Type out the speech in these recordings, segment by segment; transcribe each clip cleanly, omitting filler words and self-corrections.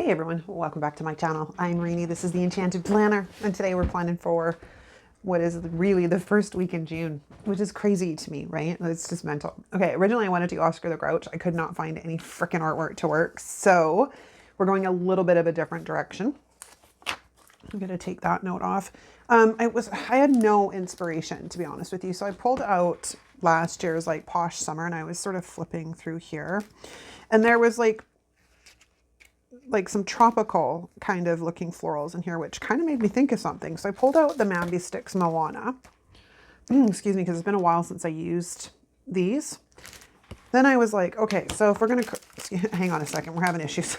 Hey everyone, welcome back to my channel. I'm Rainy, this is the Enchanted Planner, and today we're planning for what is really the first week in June, which is crazy to me, right? It's just mental. Okay, originally I wanted to do Oscar the Grouch. I could not find any freaking artwork to work, so we're going a little bit of a different direction. I'm gonna take that note off. I had no inspiration, to be honest with you, so I pulled out last year's like Posh Summer, and I was sort of flipping through here, and there was like some tropical kind of looking florals in here, which kind of made me think of something. So I pulled out the Mambi Sticks Moana. Excuse me, because it's been a while since I used these. Then I was like, okay, so if we're going to, hang on a second, we're having issues.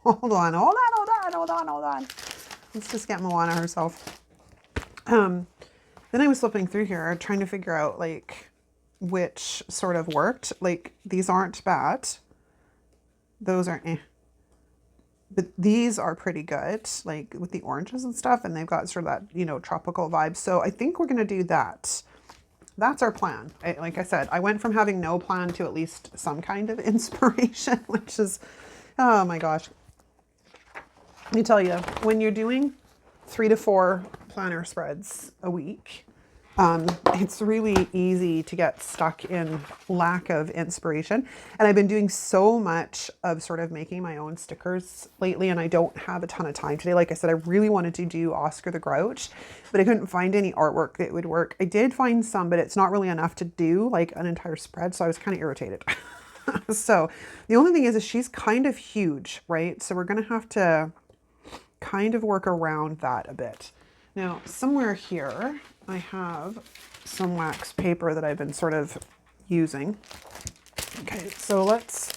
hold on. Let's just get Moana herself. Then I was flipping through here, trying to figure out like which sort of worked. Like these aren't bad. Those are eh. But these are pretty good, like with the oranges and stuff, and they've got sort of that, you know, tropical vibe. So I think we're going to do that. That's our plan. Like I said, I went from having no plan to at least some kind of inspiration, which is, oh my gosh. Let me tell you, when you're doing 3 to 4 planner spreads a week, it's really easy to get stuck in lack of inspiration. And I've been doing so much of sort of making my own stickers lately, and I don't have a ton of time today. Like I said, I really wanted to do Oscar the Grouch, but I couldn't find any artwork that would work. I did find some, but it's not really enough to do like an entire spread, so I was kind of irritated. So the only thing is she's kind of huge, right? So we're going to have to kind of work around that a bit. Now, somewhere here, I have some wax paper that I've been sort of using. Okay, so let's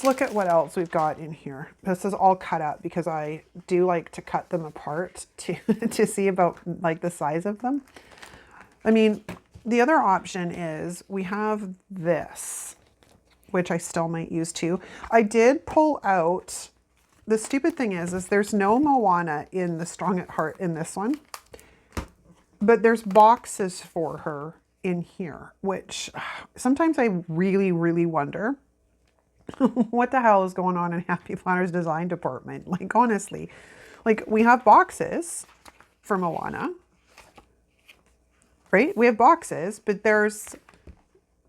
look at what else we've got in here. This is all cut up because I do like to cut them apart to, to see about like the size of them. I mean, the other option is we have this, which I still might use too. I did pull out, the stupid thing is there's no Moana in the Strong at Heart in this one. But there's boxes for her in here, which sometimes I really, really wonder what the hell is going on in Happy Planner's design department. Like, honestly, like we have boxes for Moana, right? We have boxes, but there's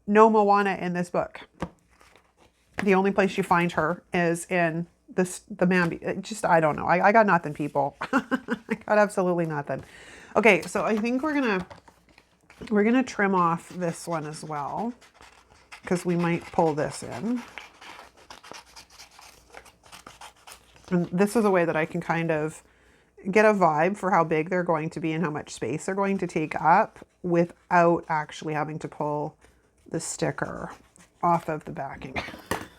no Moana in this book. The only place you find her is in the Mambi. Just, I don't know. I got nothing, people. I got absolutely nothing. Okay, so I think we're gonna trim off this one as well, because we might pull this in. And this is a way that I can kind of get a vibe for how big they're going to be and how much space they're going to take up without actually having to pull the sticker off of the backing.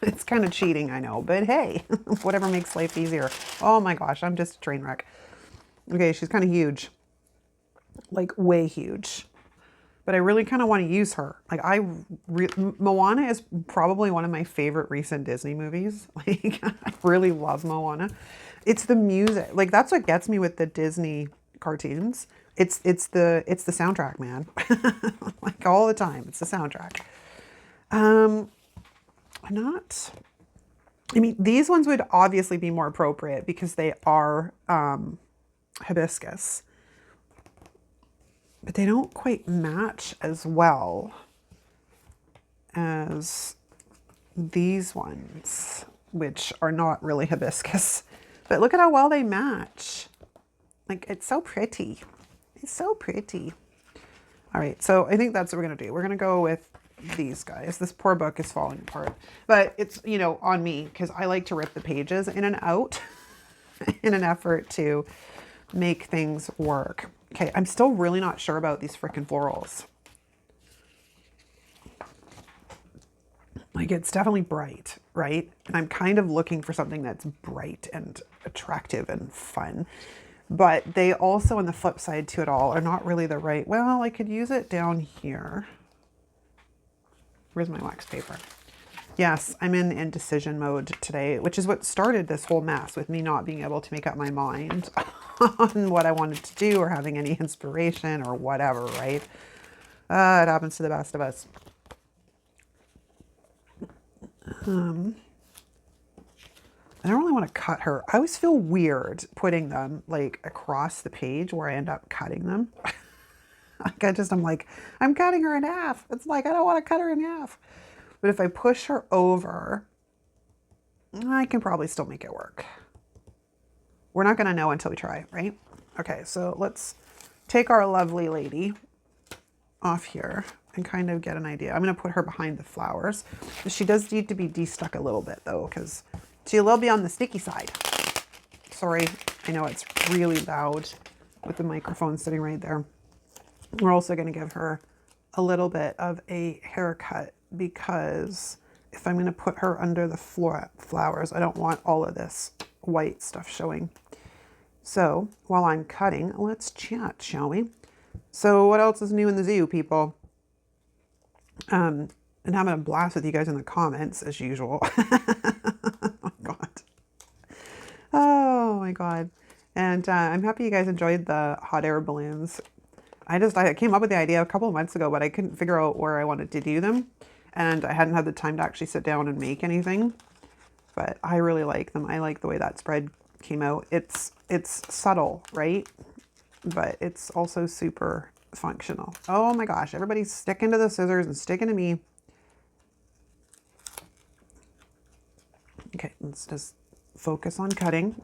It's kind of cheating, I know, but hey, whatever makes life easier. Oh my gosh, I'm just a train wreck. Okay, she's kind of huge. Like way huge, but I really kind of want to use her. Like Moana is probably one of my favorite recent Disney movies. Like I really love Moana. It's the music. Like that's what gets me with the Disney cartoons. It's the soundtrack, man. Like all the time, it's the soundtrack. I mean, these ones would obviously be more appropriate because they are hibiscus. But they don't quite match as well as these ones, which are not really hibiscus. But look at how well they match. Like, it's so pretty. It's so pretty. All right, so I think that's what we're going to do. We're going to go with these guys. This poor book is falling apart. But it's, you know, on me, because I like to rip the pages in and out in an effort to make things work. Okay, I'm still really not sure about these frickin' florals. Like, it's definitely bright, right? And I'm kind of looking for something that's bright and attractive and fun. But they also, on the flip side to it all, are not really the right... Well, I could use it down here. Where's my wax paper? Yes, I'm in indecision mode today, which is what started this whole mess with me not being able to make up my mind on what I wanted to do or having any inspiration or whatever, right? It happens to the best of us. I don't really want to cut her. I always feel weird putting them like across the page where I end up cutting them. I'm like, I'm cutting her in half. It's like, I don't want to cut her in half. But if I push her over, I can probably still make it work. We're not going to know until we try, right? Okay, so let's take our lovely lady off here and kind of get an idea. I'm going to put her behind the flowers. She does need to be de-stuck a little bit though, because she will be on the sticky side. Sorry, I know it's really loud with the microphone sitting right there. We're also going to give her a little bit of a haircut because if I'm going to put her under the flowers, I don't want all of this white stuff showing. So while I'm cutting, let's chat, shall we? So what else is new in the zoo, people? And having a blast with you guys in the comments as usual. Oh my God. Oh my God. And I'm happy you guys enjoyed the hot air balloons. I came up with the idea a couple of months ago, but I couldn't figure out where I wanted to do them. And I hadn't had the time to actually sit down and make anything. But I really like them. I like the way that spread came out. It's subtle, right? But it's also super functional. Oh my gosh, everybody's sticking to the scissors and sticking to me. Okay, let's just focus on cutting.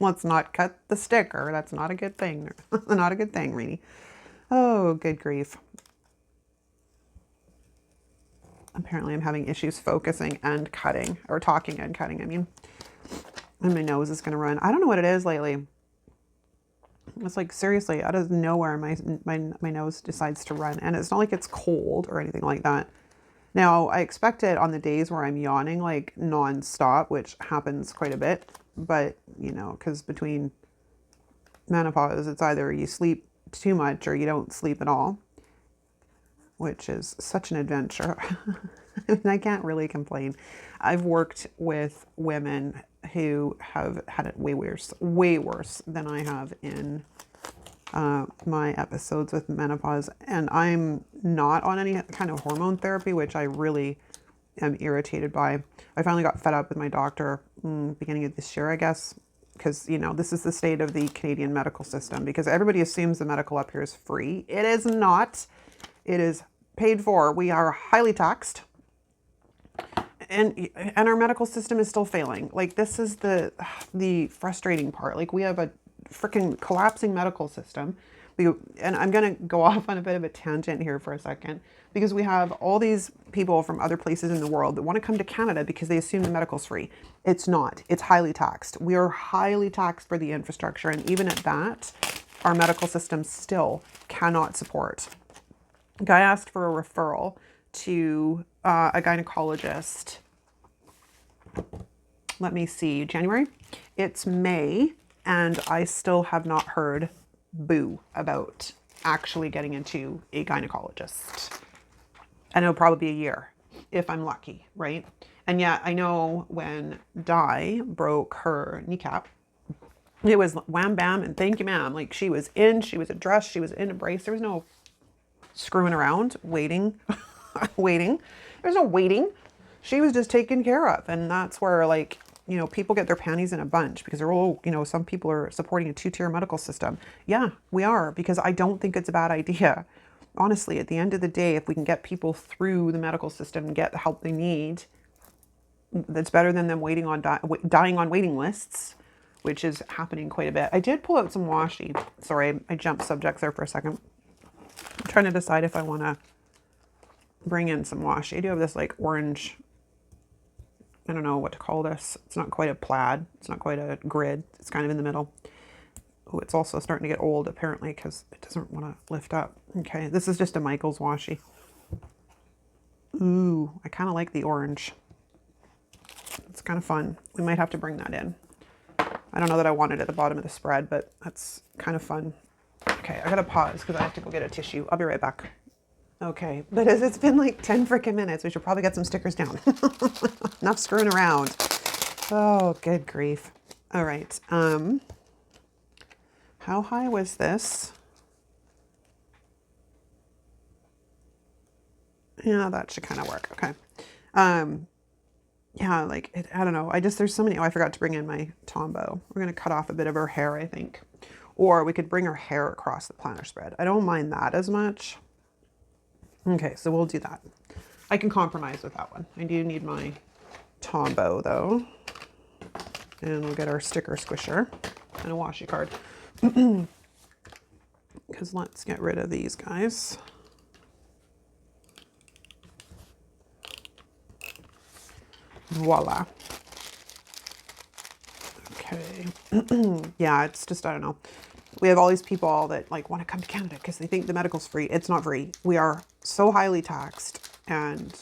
Let's not cut the sticker. That's not a good thing. Not a good thing, Rainy. Oh, good grief. Apparently I'm having issues focusing and cutting, or talking and cutting, I mean. And my nose is going to run. I don't know what it is lately. It's like, seriously, out of nowhere, my nose decides to run. And it's not like it's cold or anything like that. Now, I expect it on the days where I'm yawning, like, non-stop, which happens quite a bit. But, you know, because between menopause, it's either you sleep too much or you don't sleep at all, which is such an adventure. And I can't really complain. I've worked with women who have had it way worse than I have in my episodes with menopause. And I'm not on any kind of hormone therapy, which I really am irritated by. I finally got fed up with my doctor beginning of this year, I guess, because, you know, this is the state of the Canadian medical system, because everybody assumes the medical up here is free. It is not. It is paid for. We are highly taxed. And our medical system is still failing. Like, this is the frustrating part. Like, we have a freaking collapsing medical system. And I'm going to go off on a bit of a tangent here for a second, because we have all these people from other places in the world that want to come to Canada because they assume the medical's free. It's not. It's highly taxed. We are highly taxed for the infrastructure. And even at that, our medical system still cannot support. A guy asked for a referral to a gynecologist. Let me see, January. It's May, and I still have not heard boo about actually getting into a gynecologist. And it'll probably be a year if I'm lucky, right? And yet I know when Di broke her kneecap, it was wham bam and thank you ma'am. Like, she was addressed, she was in a brace. There was no screwing around, waiting. There's no waiting. She was just taken care of. And that's where, like, you know, people get their panties in a bunch because they're, oh, you know, some people are supporting a two-tier medical system. Yeah, we are, because I don't think it's a bad idea. Honestly, at the end of the day, if we can get people through the medical system and get the help they need, that's better than them waiting on dying on waiting lists, which is happening quite a bit. I did pull out some washi. Sorry, I jumped subjects there for a second. I'm trying to decide if I want to bring in some washi. I do have this like orange, I don't know what to call this. It's not quite a plaid. It's not quite a grid. It's kind of in the middle. Oh, it's also starting to get old apparently because it doesn't want to lift up. Okay, this is just a Michael's washi. Ooh, I kind of like the orange. It's kind of fun. We might have to bring that in. I don't know that I want it at the bottom of the spread, but that's kind of fun. Okay, I gotta pause because I have to go get a tissue. I'll be right back. Okay, but as it's been like 10 freaking minutes, we should probably get some stickers down. Enough screwing around. Oh, good grief. All right. How high was this? Yeah, that should kind of work. Okay. yeah, like, I don't know. There's so many. Oh, I forgot to bring in my Tombow. We're going to cut off a bit of her hair, I think. Or we could bring her hair across the planner spread. I don't mind that as much. Okay, so we'll do that. I can compromise with that one. I do need my Tombow though. And we'll get our sticker squisher and a washi card. Because let's get rid of these guys. Voila. Okay. Yeah, it's just, I don't know. We have all these people that like want to come to Canada because they think the medical's free. It's not free. We are so highly taxed, and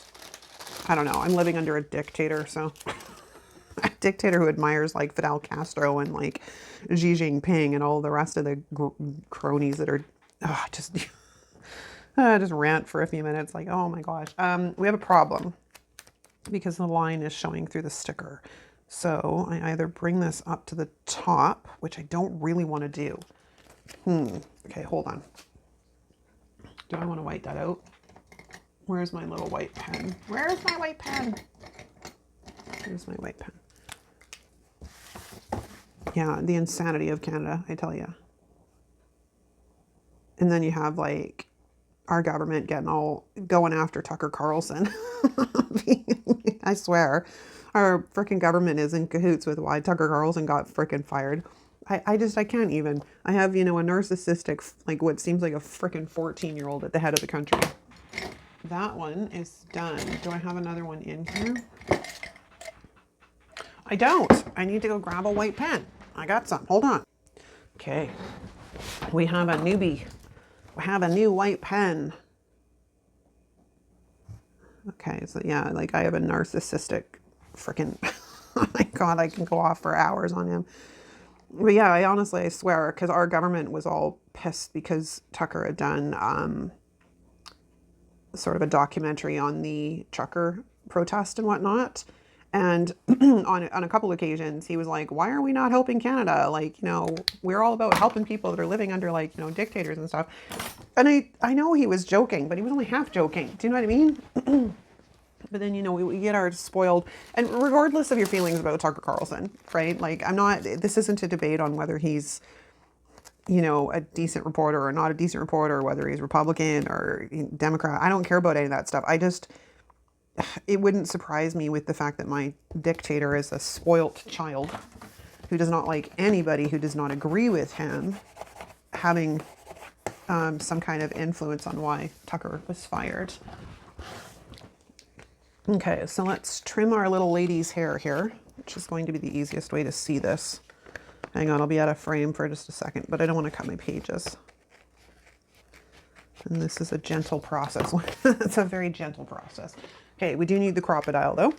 I don't know. I'm living under a dictator, so a dictator who admires like Fidel Castro and like Xi Jinping and all the rest of the cronies that are just just rant for a few minutes. Like, oh my gosh. We have a problem because the line is showing through the sticker. So I either bring this up to the top, which I don't really want to do. Okay, hold on. Do I want to white that out? Where's my little white pen? Where's my white pen? Where's my white pen? Yeah, the insanity of Canada, I tell you. And then you have like our government getting all going after Tucker Carlson. I swear, our freaking government is in cahoots with why Tucker Carlson got freaking fired. I can't even. I have, you know, a narcissistic, like what seems like a freaking 14-year-old at the head of the country. That one is done. Do I have another one in here? I don't. I need to go grab a white pen. I got some. Hold on. Okay. We have a newbie. We have a new white pen. Okay, so yeah, like I have a narcissistic freaking, oh my God, I can go off for hours on him. But yeah, I swear, because our government was all pissed because Tucker had done sort of a documentary on the trucker protest and whatnot. And on a couple occasions, he was like, why are we not helping Canada? Like, you know, we're all about helping people that are living under like, you know, dictators and stuff. And I know he was joking, but he was only half joking. Do you know what I mean? But then, you know, we get our spoiled, and regardless of your feelings about Tucker Carlson, right? Like, this isn't a debate on whether he's, you know, a decent reporter or not a decent reporter, whether he's Republican or Democrat. I don't care about any of that stuff. It wouldn't surprise me with the fact that my dictator is a spoilt child who does not like anybody who does not agree with him having some kind of influence on why Tucker was fired. Okay, so let's trim our little lady's hair here, which is going to be the easiest way to see this. Hang on, I'll be out of frame for just a second, but I don't want to cut my pages. And this is a gentle process. It's a very gentle process. Okay, we do need the crocodile though.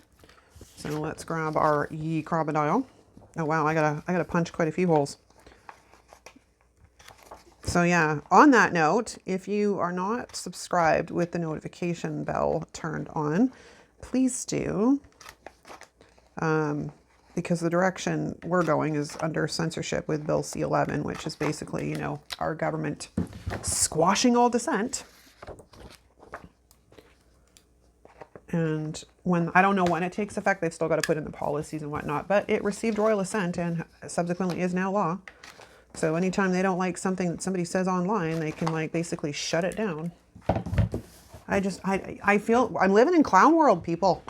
So let's grab our crocodile. Oh wow, I gotta punch quite a few holes. So yeah, on that note, if you are not subscribed with the notification bell turned on, please do, because the direction we're going is under censorship with Bill C-11, which is basically, you know, our government squashing all dissent. And I don't know when it takes effect, they've still got to put in the policies and whatnot, but it received royal assent and subsequently is now law. So anytime they don't like something that somebody says online, they can like basically shut it down. I feel I'm living in clown world, people.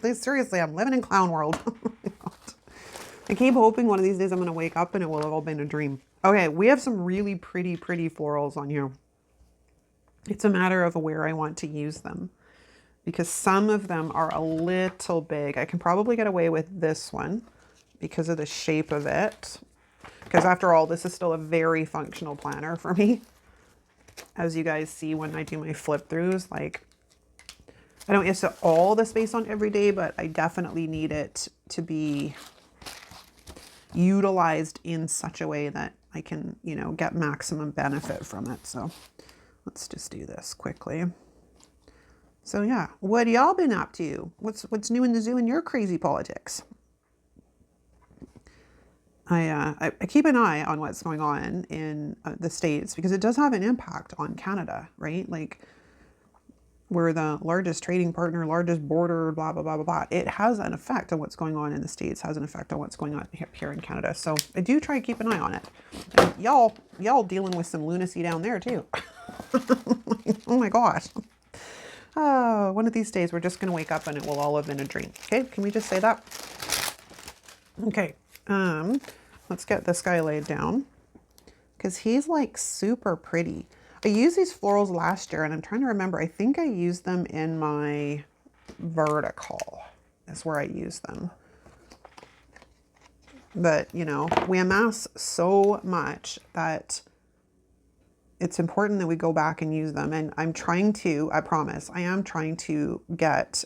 Seriously, I'm living in clown world. I keep hoping one of these days I'm going to wake up and it will have all been a dream. Okay, we have some really pretty florals on here. It's a matter of where I want to use them, because some of them are a little big. I can probably get away with this one because of the shape of it. Because after all, this is still a very functional planner for me. As you guys see when I do my flip throughs, like I don't use all the space on every day, but I definitely need it to be utilized in such a way that I can, you know, get maximum benefit from it. So let's just do this quickly. So yeah, what y'all been up to? What's new in the zoo in your crazy politics? I keep an eye on what's going on in the States because it does have an impact on Canada, right? Like we're the largest trading partner, largest border, blah, blah, blah, blah, blah. It has an effect on what's going on in the States, has an effect on what's going on here in Canada. So I do try to keep an eye on it. And y'all dealing with some lunacy down there too. Oh my gosh. Oh, one of these days we're just going to wake up and it will all have been a dream. Okay, can we just say that? Okay, let's get this guy laid down because he's like super pretty. I used these florals last year and I'm trying to remember. I think I used them in my vertical. That's where I used them. But, you know, we amass so much that it's important that we go back and use them. And I'm trying to, I promise, I am trying to get,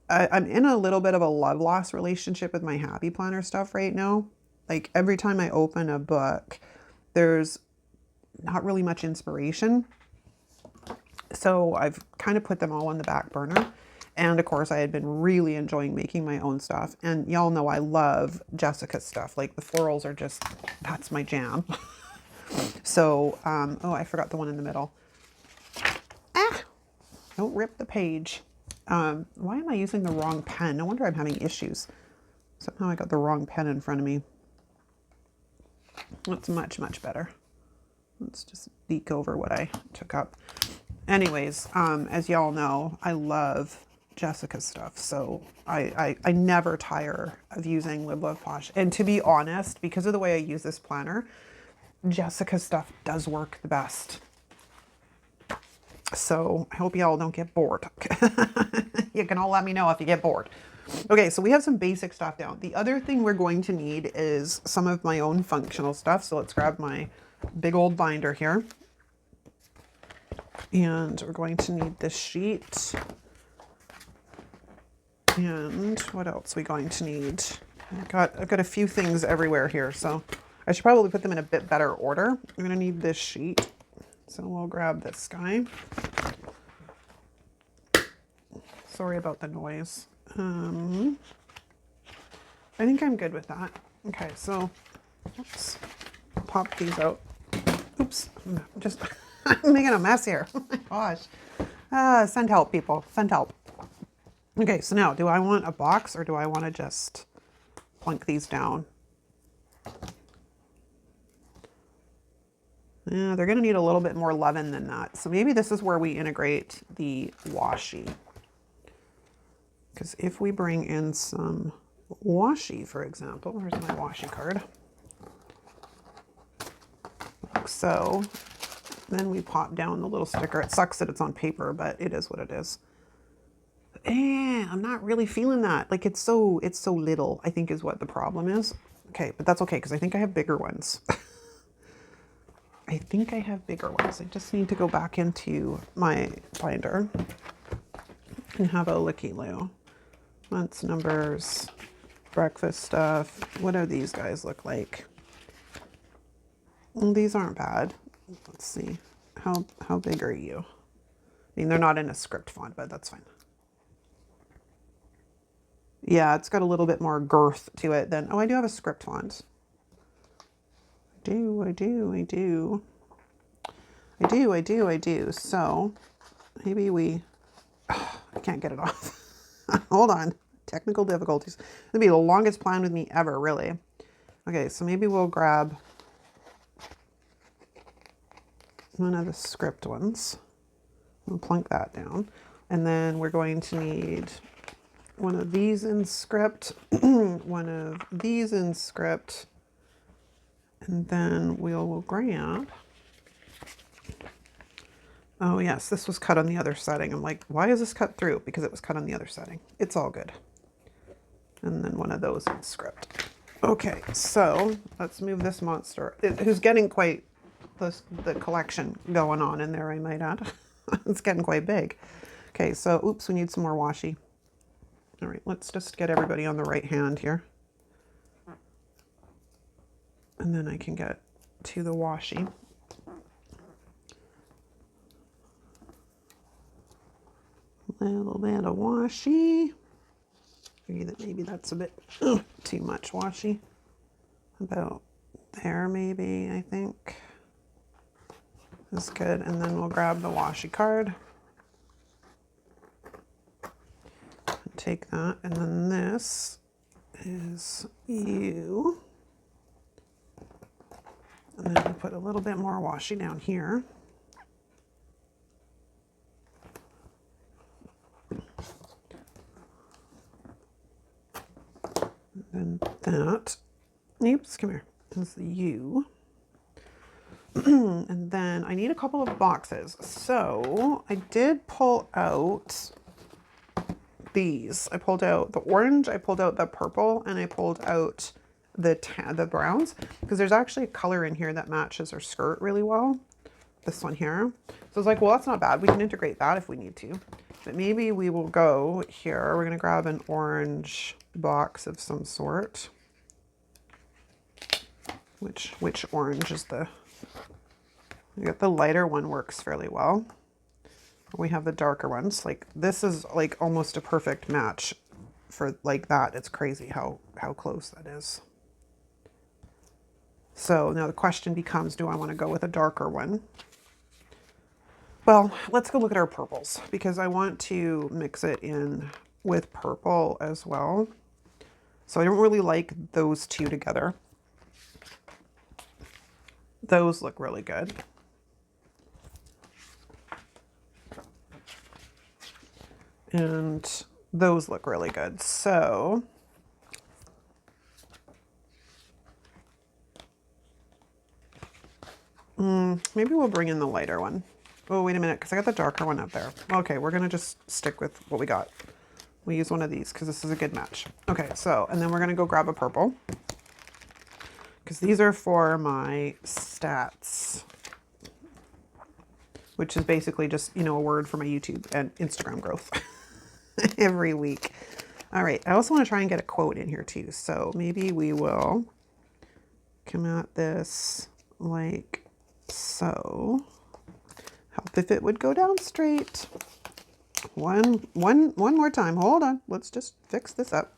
I'm in a little bit of a love loss relationship with my happy planner stuff right now. Like every time I open a book, there's not really much inspiration. So I've kind of put them all on the back burner. And of course I had been really enjoying making my own stuff. And y'all know I love Jessica's stuff. Like the florals are just, that's my jam. So, oh, I forgot the one in the middle. Ah, don't rip the page. Why am I using the wrong pen? No wonder I'm having issues. Somehow I got the wrong pen in front of me. That's much, much better. Let's just leak over what I took up. Anyways, as y'all know, I love Jessica's stuff. So I never tire of using Love Posh. And to be honest, because of the way I use this planner, Jessica's stuff does work the best. So I hope y'all don't get bored. You can all let me know if you get bored. Okay, so we have some basic stuff down. The other thing we're going to need is some of my own functional stuff. So let's grab my big old binder here. And we're going to need this sheet. And what else are we going to need? I've got a few things everywhere here, so I should probably put them in a bit better order. I'm gonna need this sheet. So we'll grab this guy. Sorry about the noise. I think I'm good with that. Okay, so let's pop these out. Oops, I'm just I'm making a mess here. Oh my gosh. Send help, people. Send help. Okay, so now, do I want a box or do I want to just plunk these down? Yeah, they're going to need a little bit more leaven than that. So maybe this is where we integrate the washi. Because if we bring in some washi, for example, where's my washi card? Like so. Then we pop down the little sticker. It sucks that it's on paper, but it is what it is. I'm not really feeling that. Like it's so little, I think is what the problem is. Okay, but that's okay because I think I have bigger ones. I think I have bigger ones. I just need to go back into my binder and have a looky-loo. Months, numbers, breakfast stuff. What do these guys look like? Well, these aren't bad. Let's see. How big are you? I mean, they're not in a script font, but that's fine. Yeah, it's got a little bit more girth to it than, oh, I do have a script font. I do. So maybe we, I can't get it off. Hold on. Technical difficulties. It'll be the longest plan with me ever, really. Okay, so maybe we'll grab one of the script ones. We'll plunk that down. And then we're going to need one of these in script, one of these in script, and then we'll grab, oh yes, this was cut on the other setting. I'm like, why is this cut through? Because it was cut on the other setting. It's all good. And then one of those in script. Okay, so let's move this monster, who's getting quite the collection going on in there, I might add. It's getting quite big. Okay, so oops, we need some more washi. All right, let's just get everybody on the right hand here. And then I can get to the washi. A little bit of washi. Maybe that's a bit too much washi. About there, maybe, I think. That's good. And then we'll grab the washi card. Take that, and then this is you. And then we put a little bit more washi down here. And that, oops, come here, is the you. And then I need a couple of boxes. So I did pull out these. I pulled out the orange, I pulled out the purple, and I pulled out the browns, because there's actually a color in here that matches her skirt really well. This one here. So I was like, well, that's not bad. We can integrate that if we need to. But maybe we will go here. We're going to grab an orange box of some sort. Which orange is the... We got the lighter one works fairly well. We have the darker ones. Like this is like almost a perfect match for like that. It's crazy how close that is. So now the question becomes, do I want to go with a darker one? Well, let's go look at our purples, because I want to mix it in with purple as well. So I don't really like those two together. Those look really good. And those look really good. So maybe we'll bring in the lighter one. Oh, wait a minute, because I got the darker one up there. Okay, we're going to just stick with what we got. We'll use one of these because this is a good match. Okay, so, and then we're going to go grab a purple, because these are for my stats, which is basically just, you know, a word for my YouTube and Instagram growth every week. All right, I also want to try and get a quote in here too. So maybe we will come at this like so. Help if it would go down straight. One more time. Hold on. Let's just fix this up.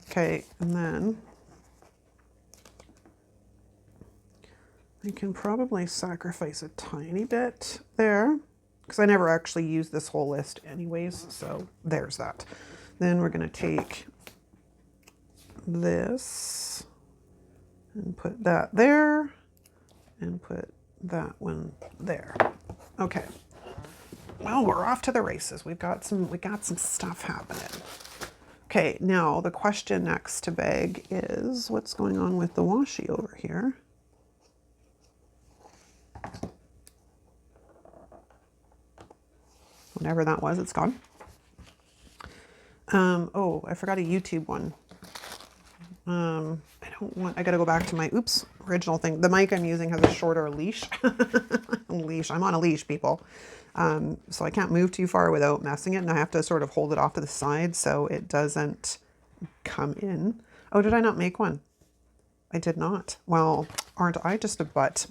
Okay, and then I can probably sacrifice a tiny bit there, because I never actually use this whole list anyways, so there's that. Then we're going to take this and put that there and put that one there. Okay. Well, we're off to the races. We got some stuff happening. Okay, now the question next to beg is, what's going on with the washi over here? Whatever that was, it's gone. Oh, I forgot a YouTube one. I gotta go back to my, original thing. The mic I'm using has a shorter leash. I'm on a leash, people. So I can't move too far without messing it, and I have to sort of hold it off to the side so it doesn't come in. Oh, did I not make one? I did not. Well, aren't I just a butt?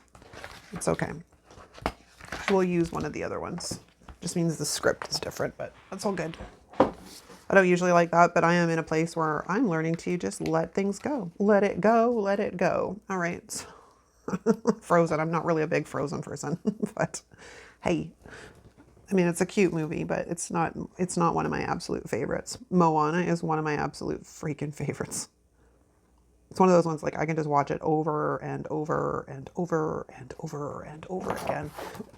It's okay. We'll use one of the other ones. Just means the script is different, but that's all good. I don't usually like that, but I am in a place where I'm learning to just let things go. Let it go, let it go. All right. Frozen. I'm not really a big Frozen person, but hey, I mean, it's a cute movie, but it's not one of my absolute favorites. Moana is one of my absolute freaking favorites. It's one of those ones like I can just watch it over and over and over and over and over again.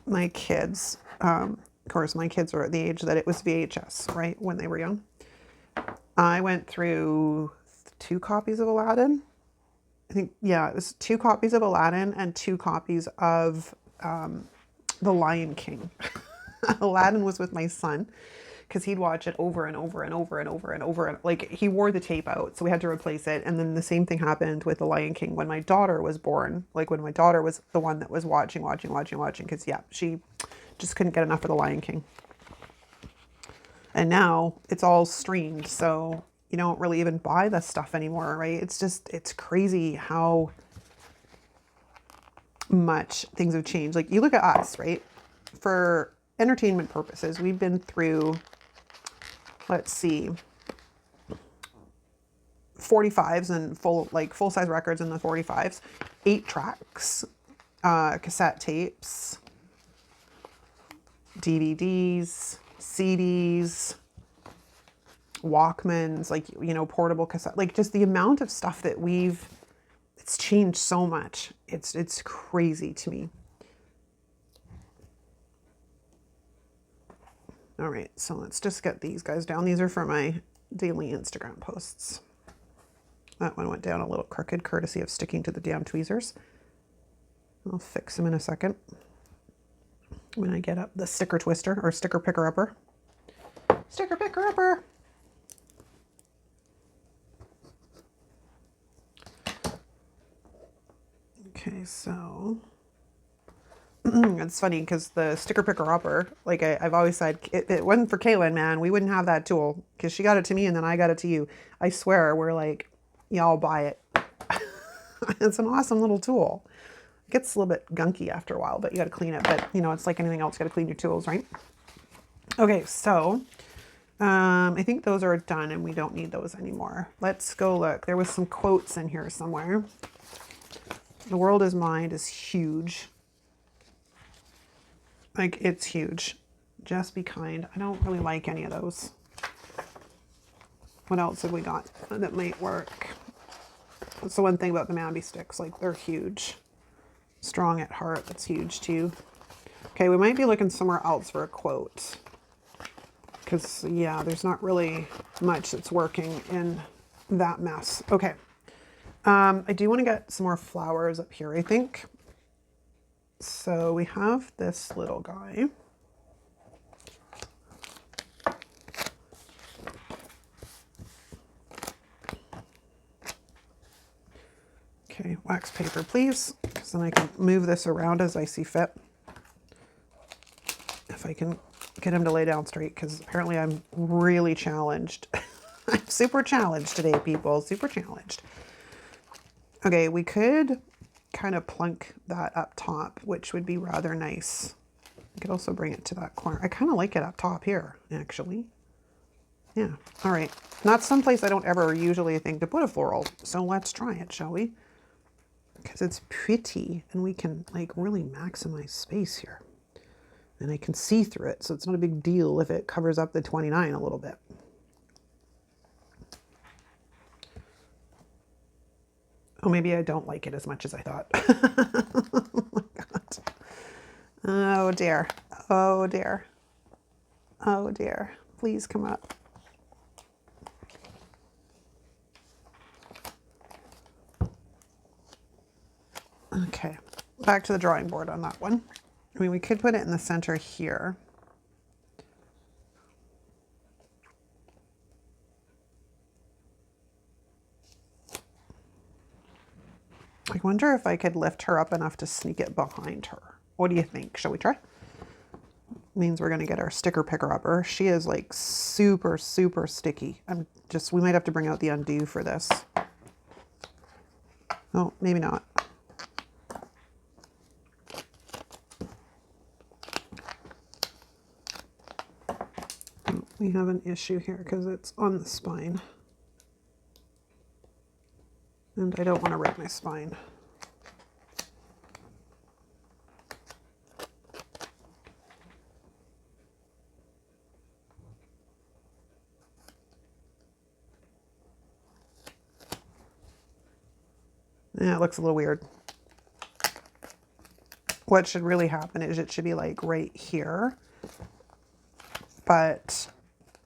My kids, of course, my kids were at the age that it was VHS, right? When they were young. I went through 2 copies of Aladdin. I think, yeah, it was 2 copies of Aladdin and 2 copies of The Lion King. Aladdin was with my son because he'd watch it over and over and over and over and over. And like he wore the tape out, so we had to replace it. And then the same thing happened with The Lion King when my daughter was born. Like when my daughter was the one that was watching. Because yeah, she just couldn't get enough of The Lion King. And now it's all streamed, so you don't really even buy the stuff anymore, right? It's crazy how much things have changed. Like you look at us, right? For entertainment purposes, we've been through, let's see, 45s and full-size records in the 45s, 8 tracks, cassette tapes, DVDs, CDs, Walkmans, like, you know, portable cassette, like just the amount of stuff that it's changed so much. It's crazy to me. All right, so let's just get these guys down. These are for my daily Instagram posts. That one went down a little crooked, courtesy of sticking to the damn tweezers. I'll fix them in a second when I get up the sticker twister or sticker picker upper. Sticker picker upper. Okay, so it's funny because the sticker picker upper, like I've always said, it wasn't for Kaylin, man. We wouldn't have that tool because she got it to me and then I got it to you. I swear, we're like, y'all buy it. It's an awesome little tool. It gets a little bit gunky after a while, but you got to clean it. But you know, it's like anything else, you got to clean your tools, right? Okay, so I think those are done and we don't need those anymore. Let's go look. There was some quotes in here somewhere. The world is mine is huge. Like, it's huge. Just be kind. I don't really like any of those. What else have we got that might work? That's the one thing about the Mambi Sticks. Like, they're huge. Strong at Heart. That's huge, too. Okay, we might be looking somewhere else for a quote. Because, yeah, there's not really much that's working in that mess. Okay. I do want to get some more flowers up here, I think. So we have this little guy. Okay, wax paper, please, because then I can move this around as I see fit. If I can get him to lay down straight, because apparently I'm really challenged. I'm super challenged today, people, super challenged. Okay, we could kind of plunk that up top, which would be rather nice. I could also bring it to that corner. I kind of like it up top here, actually. Yeah, all right. Not someplace I don't ever usually think to put a floral, so let's try it, shall we? Because it's pretty, and we can like really maximize space here. And I can see through it, so it's not a big deal if it covers up the 29 a little bit. Oh, maybe I don't like it as much as I thought. Oh my God. Oh dear. Oh dear. Oh dear. Please come up. Okay, back to the drawing board on that one. I mean, we could put it in the center here. I wonder if I could lift her up enough to sneak it behind her. What do you think? Shall we try? Means we're going to get our sticker picker upper. She is like super, super sticky. We might have to bring out the undo for this. Oh, maybe not. We have an issue here because it's on the spine. And I don't want to rip my spine. Yeah, it looks a little weird. What should really happen is it should be like right here. But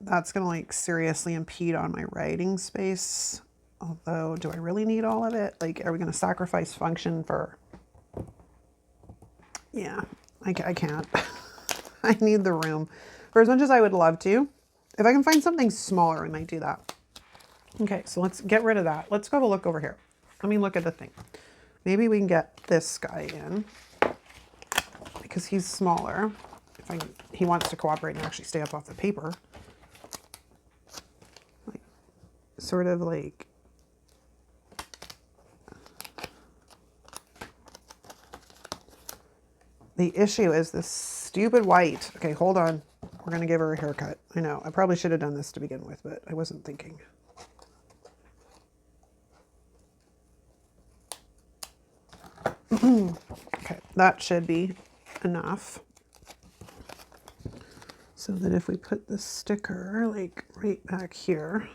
that's going to like seriously impede on my writing space. Although, do I really need all of it? Like, are we going to sacrifice function for... Yeah, I can't. I need the room. For as much as I would love to, if I can find something smaller, I might do that. Okay, so let's get rid of that. Let's go have a look over here. Let me look at the thing. Maybe we can get this guy in because he's smaller. If he wants to cooperate and actually stay up off the paper. Like, sort of like... The issue is this stupid white. Okay, hold on. We're going to give her a haircut. I know. I probably should have done this to begin with, but I wasn't thinking. Okay, that should be enough. So that if we put the sticker like right back here,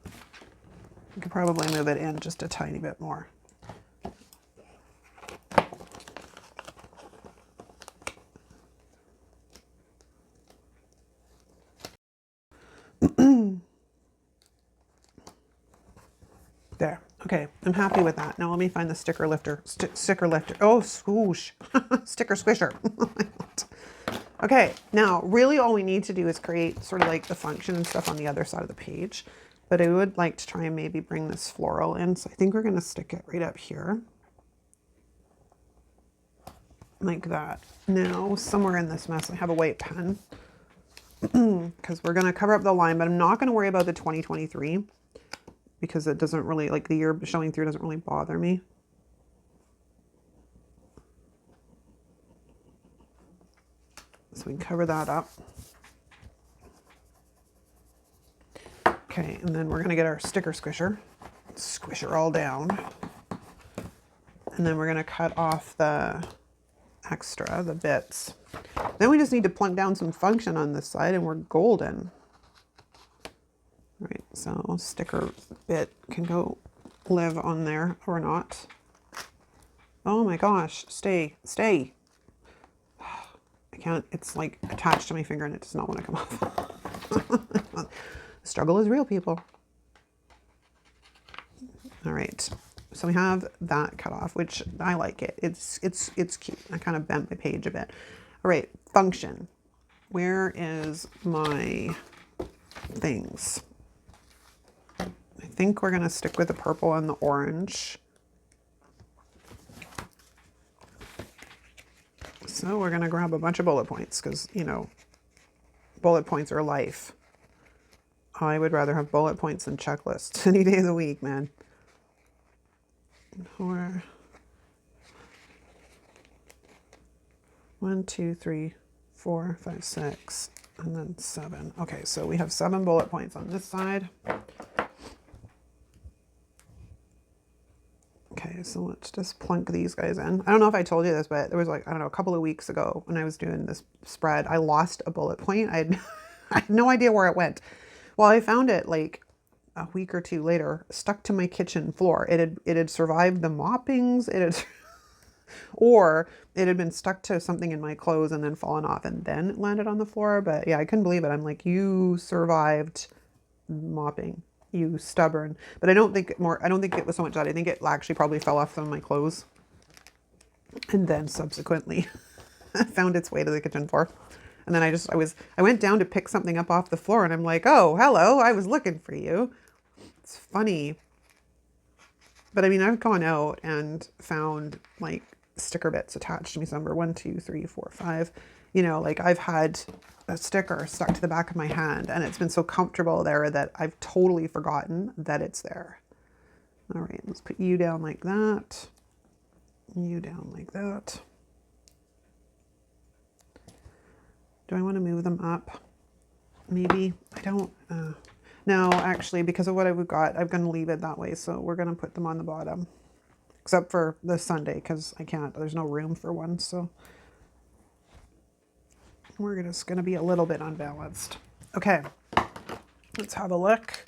we could probably move it in just a tiny bit more. There. Okay, I'm happy with that. Now let me find the sticker lifter. Sticker lifter. Oh, swoosh. Sticker squisher. Okay, now really all we need to do is create sort of like the function and stuff on the other side of the page. But I would like to try and maybe bring this floral in. So I think we're going to stick it right up here. Like that. Now, somewhere in this mess, I have a white pen. Because we're going to cover up the line, but I'm not going to worry about the 2023. Because it doesn't really, like the year showing through doesn't really bother me. So we can cover that up. Okay, and then we're gonna get our sticker squisher. Squish her all down. And then we're gonna cut off the extra, the bits. Then we just need to plunk down some function on this side and we're golden. All right, so sticker bit can go live on there or not. Oh my gosh, stay. I can't, it's like attached to my finger and it does not want to come off. The struggle is real, people. All right, so we have that cut off, which I like it. It's cute. I kind of bent my page a bit. All right, function. Where is my things? I think we're gonna stick with the purple and the orange. So we're gonna grab a bunch of bullet points because, you know, bullet points are life. I would rather have bullet points than checklists any day of the week, man. 4, 1, 2, 3, 4, 5, 6, and then 7. Okay, so we have 7 bullet points on this side. Okay, so let's just plunk these guys in. I don't know if I told you this, but there was like, I don't know, a couple of weeks ago when I was doing this spread, I lost a bullet point. I had no idea where it went. Well, I found it like a week or two later, stuck to my kitchen floor. It had survived the moppings. It had, or it had been stuck to something in my clothes and then fallen off and then it landed on the floor. But yeah, I couldn't believe it. I'm like, you survived mopping. You stubborn. But I don't think it was so much that. I think it actually probably fell off some of my clothes and then subsequently found its way to the kitchen floor. And then I went down to pick something up off the floor and I'm like, oh, hello, I was looking for you. It's funny. But I mean, I've gone out and found like sticker bits attached to me somewhere. 1, 2, 3, 4, 5. You know, like I've had a sticker stuck to the back of my hand and it's been so comfortable there that I've totally forgotten that it's there. All right, let's put you down like that. You down like that. Do I want to move them up? Maybe. I don't. No, actually, because of what I've got, I'm going to leave it that way. So we're going to put them on the bottom. Except for the Sunday, because I can't. There's no room for one. So we're just going to be a little bit unbalanced. Okay. Let's have a look.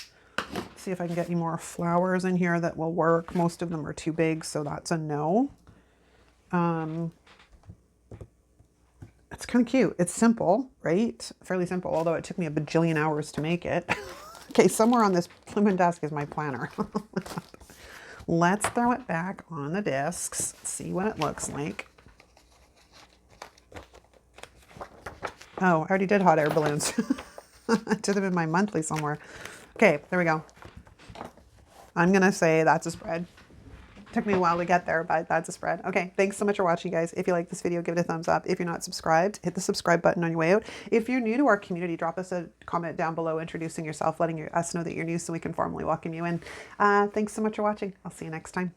See if I can get any more flowers in here that will work. Most of them are too big, so that's a no. It's kind of cute. It's simple, right? Fairly simple, although it took me a bajillion hours to make it. Okay, somewhere on this plimmin desk is my planner. Let's throw it back on the discs, see what it looks like. Oh, I already did hot air balloons. I did them in my monthly somewhere. Okay, there we go. I'm gonna say that's a spread. Took me a while to get there, but that's a spread. Okay, thanks so much for watching, guys. If you like this video, give it a thumbs up. If you're not subscribed, hit the subscribe button on your way out. If you're new to our community, drop us a comment down below introducing yourself, letting us know that you're new so we can formally welcome you in. Thanks so much for watching. I'll see you next time.